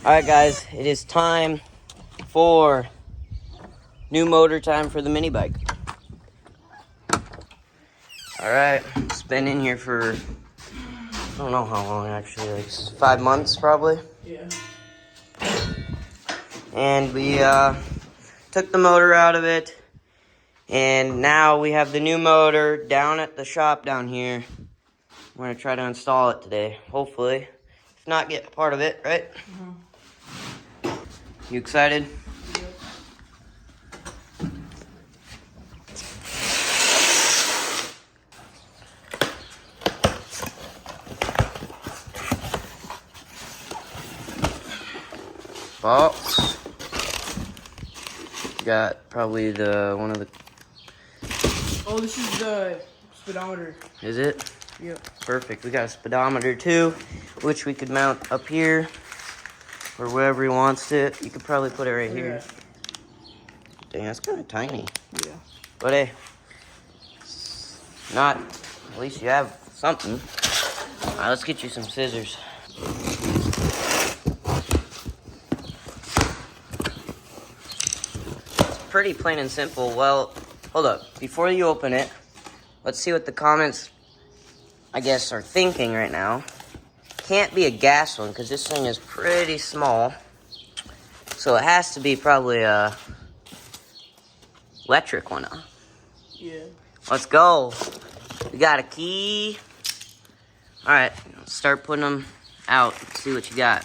Alright guys, it is time for new motor time for the mini bike. Alright, it's been in here for, I don't know how long actually, like 5 months probably. Yeah. And we took the motor out of it. And now we have the new motor down at the shop down here. We're going to try to install it today, hopefully. If not, get part of it, right? Mm-hmm. You excited? Yep. Bolts. Got probably one of the. Oh, this is the speedometer. Is it? Yep. Perfect. We got a speedometer too, which we could mount up here or wherever he wants it. You could probably put it right here. Dang, that's kind of tiny. Yeah. But hey, not. At least you have something. All right, let's get you some scissors. Pretty plain and simple. Well, hold up. Before you open it, let's see what the comments, I guess, are thinking right now. Can't be a gas one because this thing is pretty small. So it has to be probably a electric one, huh? Yeah. Let's go. We got a key. All right, start putting them out. Let's see what you got.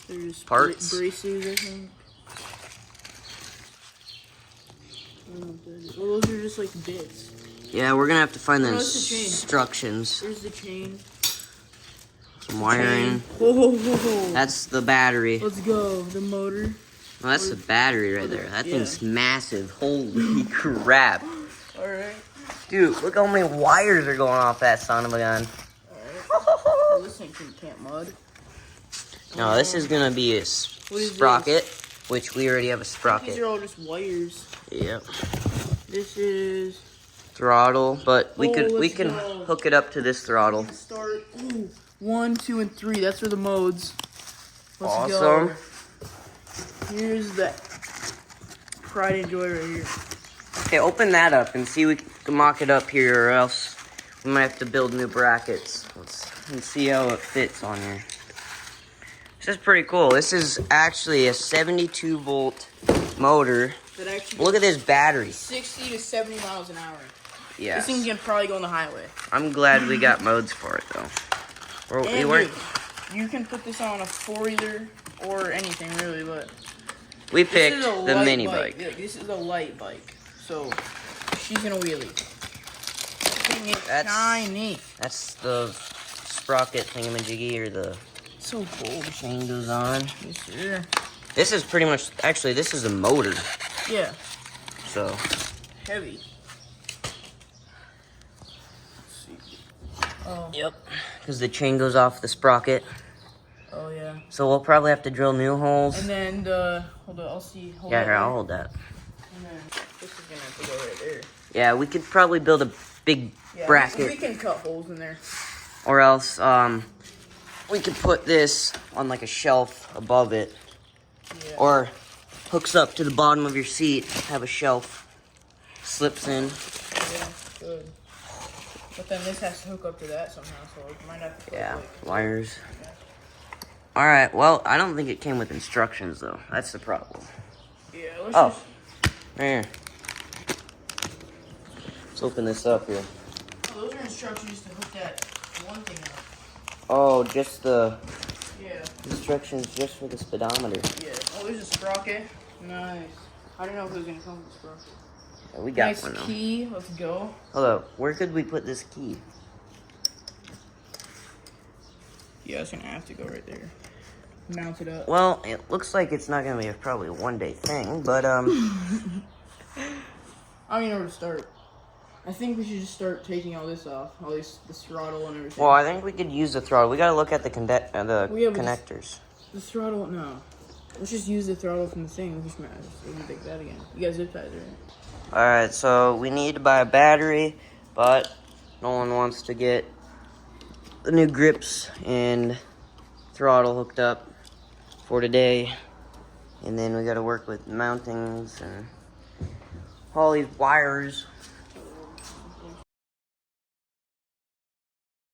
There's Parts. braces, I think. Well, those are just like bits. Yeah, we're gonna have to find the Oh, that's the chain. instructions. There's the chain. Some wiring. Whoa. That's the battery. Let's go. The motor. Well, that's the battery right there. That Yeah. thing's massive. Holy crap. Alright. Dude, look how many wires are going off that son of a gun. Alright. Oh, this thing can't mud. No, this is gonna be a What is sprocket, which we already have a These sprocket. are all just wires. Yep. This is Throttle, but we let's can go. hook it up to this throttle. start. Ooh, 1, 2, and 3. That's for the modes. Let's Awesome. go. Here's the Pride and Joy right here. Okay, open that up and see if we can mock it up here, or else we might have to build new brackets. Let's see how it fits on here. This is pretty cool. This is actually a 72 volt motor. That actually Look at this battery. 60 to 70 miles an hour. Yeah. This thing's gonna probably go on the highway. I'm glad we got modes for it though. We And weren't. dude, you can put this on a 4-wheeler or anything really, but We this picked is a the light mini bike. bike. This is a light bike, so she's gonna wheelie. This thing is That's- tiny. That's the sprocket thingamajiggy, or the So cool. chain goes on. Yes, sir. This is pretty much, actually, this is a motor. Yeah, So, heavy. Let's see. Oh, yep. Because the chain goes off the sprocket. oh yeah. So we'll probably have to drill new holes. And then hold on, I'll see. Hold Yeah, on. here, I'll hold that. And then this is gonna have to go right there. Yeah, we could probably build a big Yeah, bracket. we can cut holes in there. Or else, we could put this on like a shelf above it. Yeah. Or hooks up to the bottom of your seat, have a shelf, slips in. Yeah, good. But then this has to hook up to that somehow, so it might have to go Yeah, like, wires. Alright, well, I don't think it came with instructions though. That's the problem. yeah, let's Oh, just, right here. Let's open this up here. oh, those are instructions to hook that one thing up. Oh, just the Yeah, instructions just for the speedometer. yeah. Oh, there's a sprocket. Nice. I don't know if it was gonna come with a sprocket. Yeah, we got Nice one though. key, let's go. Hold up, where could we put this key? Yeah, it's gonna have to go right there. Mount it up. Well, it looks like it's not gonna be probably a one-day thing, but I don't even know where to start. I think we should just start taking all this off, all this throttle and everything. well, I think we could use the throttle. We gotta look at the We have a- connectors. The throttle, no. Let's just use the throttle from the thing. Which matters. We can take that again. You got zip ties, right? All right, so we need to buy a battery, but no one wants to get the new grips and throttle hooked up. for today. And then we gotta work with mountings and all these wires.